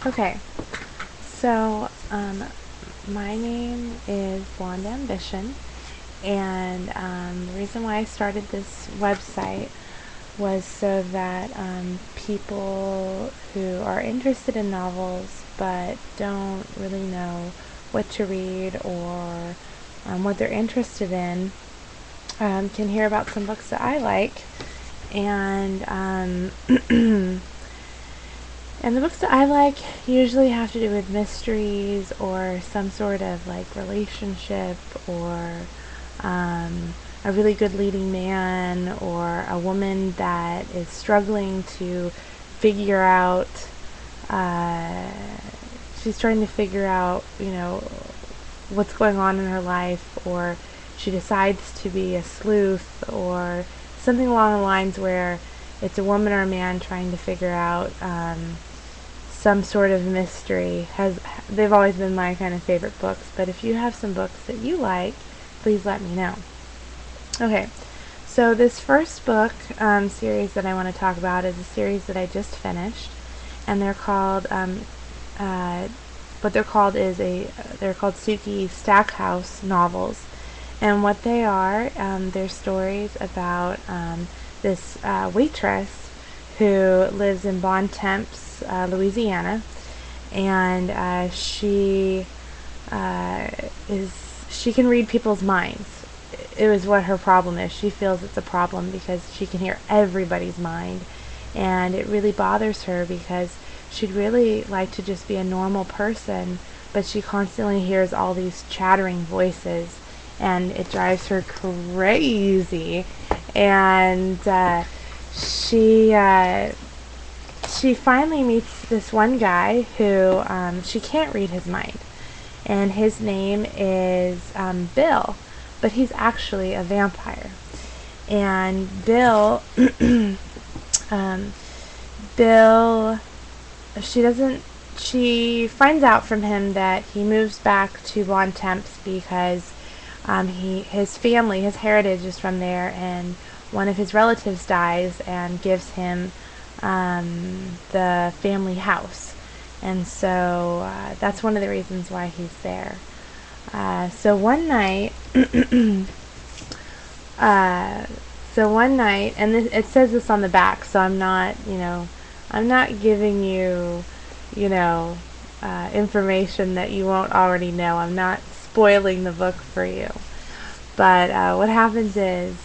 Okay, so my name is Blonde Ambition, and the reason why I started this website was so that people who are interested in novels but don't really know what to read or what they're interested in can hear about some books that I like, and and the books that I like usually have to do with mysteries or some sort of like relationship or a really good leading man or a woman that is struggling to figure out, uh, she's trying to figure out, what's going on in her life, or she decides to be a sleuth, or something along the lines where it's a woman or a man trying to figure out some sort of mystery. They've always been my kind of favorite books, but if you have some books that you like, please let me know. Okay, so this first book series that I want to talk about is a series that I just finished, and they're called what they're called is they're called Sookie Stackhouse novels, and what they are, they're stories about this waitress who lives in Bon Temps, Louisiana, and she can read people's minds. It was what her problem is. She feels it's a problem because she can hear everybody's mind, and it really bothers her because she'd really like to just be a normal person, but she constantly hears all these chattering voices, and it drives her crazy. And she finally meets this one guy who she can't read his mind, and his name is Bill, but he's actually a vampire. And um, Bill, she finds out from him that he moves back to Bon Temps because his family, his heritage is from there, and one of his relatives dies and gives him the family house. And so that's one of the reasons why he's there. So one night, and it says this on the back, so I'm not giving you, information that you won't already know. I'm not spoiling the book for you. But what happens is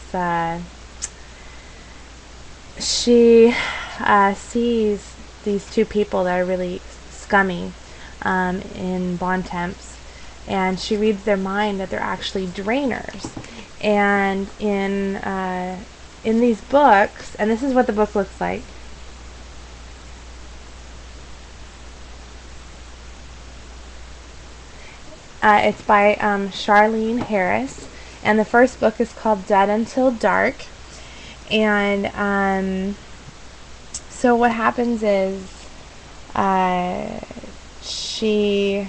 she sees these two people that are really scummy in Bon Temps, and she reads their mind that they're actually drainers. And in these books, and this is what the book looks like. It's by Charlaine Harris, and the first book is called Dead Until Dark. And so what happens is she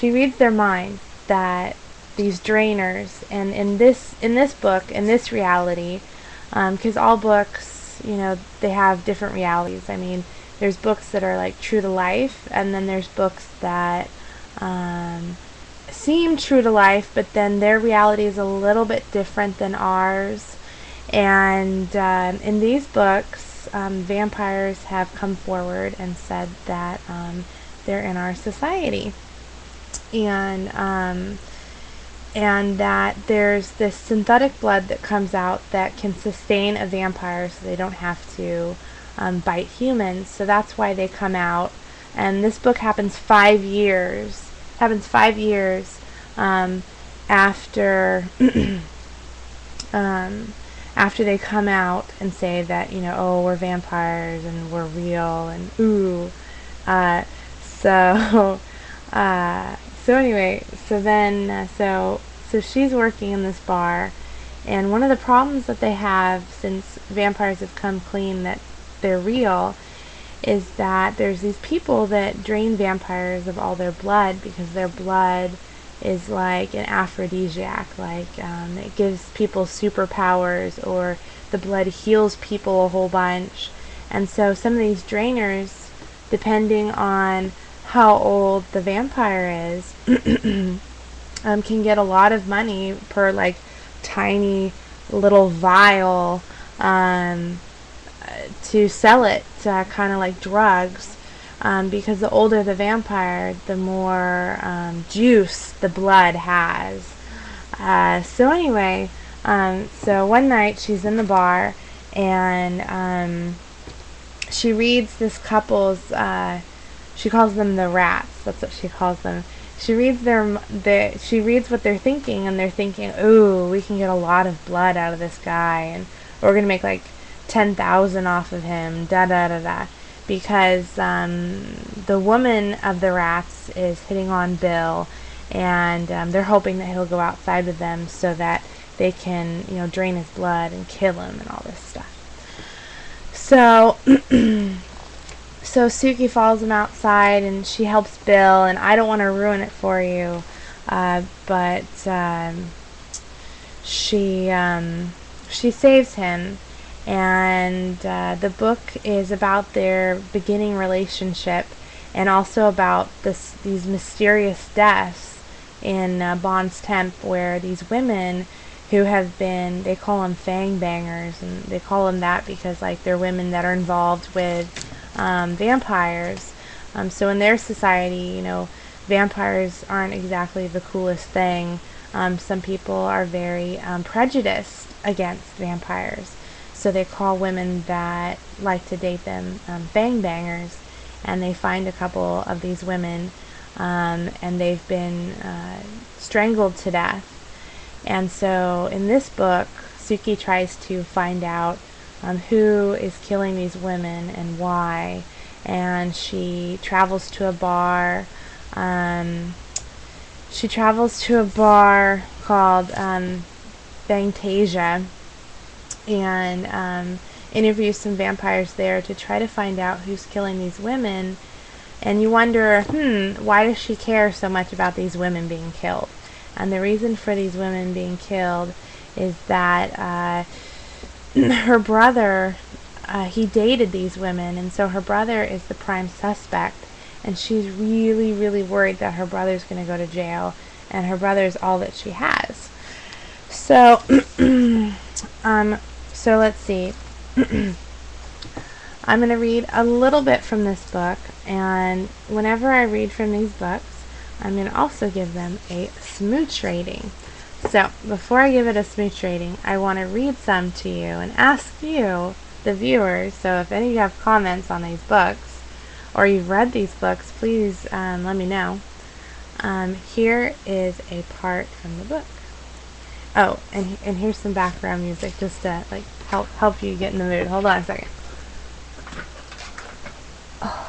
reads their mind that these drainers, and in this book, in this reality, because all books, they have different realities. I mean, there's books that are like true to life, and then there's books that seem true to life, but then their reality is a little bit different than ours. And in these books, vampires have come forward and said that they're in our society, and that there's this synthetic blood that comes out that can sustain a vampire, so they don't have to bite humans. So that's why they come out. And this book happens 5 years. After after they come out and say that, oh, we're vampires and we're real and ooh. So so anyway, so she's working in this bar, and one of the problems that they have, since vampires have come clean that they're real, is that there's these people that drain vampires of all their blood because their blood is like an aphrodisiac, like it gives people superpowers, or the blood heals people a whole bunch. And so some of these drainers depending on how old the vampire is, can get a lot of money per like tiny little vial, to sell it kind of like drugs, because the older the vampire, the more juice the blood has. So anyway, so one night she's in the bar, and she reads this couple's, she calls them the rats, that's what she calls them. She reads she reads what they're thinking, and they're thinking, ooh, we can get a lot of blood out of this guy, and we're going to make like 10,000 off of him, da da da da. Because the woman of the rats is hitting on Bill, and they're hoping that he'll go outside with them so that they can, drain his blood and kill him and all this stuff. So, so Sookie follows him outside, and she helps Bill, and I don't want to ruin it for you, but she saves him. And the book is about their beginning relationship, and also about these mysterious deaths in Bond's Temp, where these women who have been, they call them fang bangers, and they call them that because like they're women that are involved with vampires. So in their society, vampires aren't exactly the coolest thing. Some people are very prejudiced against vampires. So they call women that like to date them fang bangers, and they find a couple of these women, and they've been strangled to death. And so in this book, Sookie tries to find out who is killing these women and why. And she travels to a bar. She travels to a bar called Fantasia, and interviews some vampires there to try to find out who's killing these women. And you wonder, why does she care so much about these women being killed? And the reason for these women being killed is that her brother, he dated these women, and so her brother is the prime suspect, and she's really, really worried that her brother's going to go to jail, and her brother's all that she has. So, so let's see. I'm going to read a little bit from this book, and whenever I read from these books, I'm going to also give them a smooch rating. So, before I give it a smooch rating, I want to read some to you and ask you, the viewers, so if any of you have comments on these books, or you've read these books, please let me know. Here is a part from the book. Oh, and here's some background music just to like help you get in the mood. Hold on a second. Oh.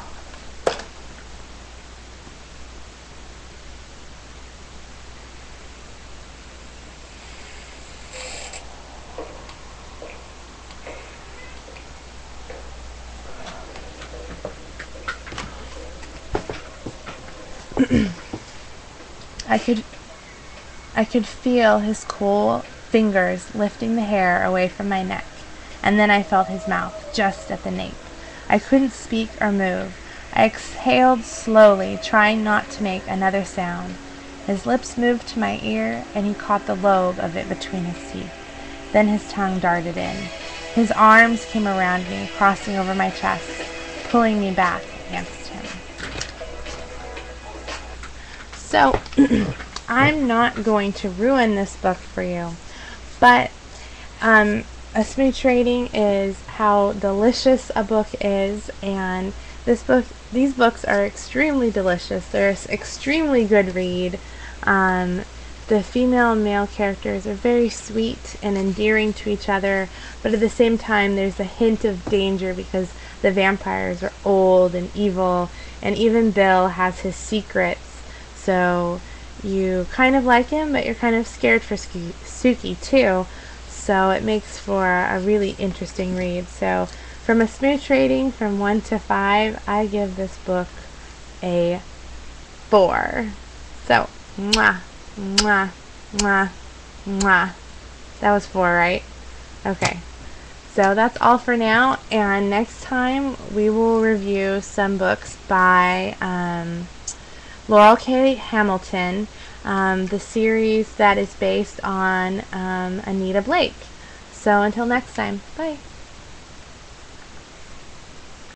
I could feel his cool fingers lifting the hair away from my neck, and then I felt his mouth just at the nape. I couldn't speak or move. I exhaled slowly, trying not to make another sound. His lips moved to my ear, and he caught the lobe of it between his teeth. Then his tongue darted in. His arms came around me, crossing over my chest, pulling me back against him. So, I'm not going to ruin this book for you, but a smooch rating is how delicious a book is, and these books are extremely delicious. They're an extremely good read. The female and male characters are very sweet and endearing to each other, but at the same time there's a hint of danger because the vampires are old and evil, and even Bill has his secrets. So you kind of like him, but you're kind of scared for Sookie too. So it makes for a really interesting read. So from a smooch rating from 1 to 5, I give this book a 4. So, mwah, mwah, mwah, mwah. That was 4, right? Okay. So that's all for now, and next time we will review some books by Laurel K. Hamilton, the series that is based on Anita Blake. So until next time, bye.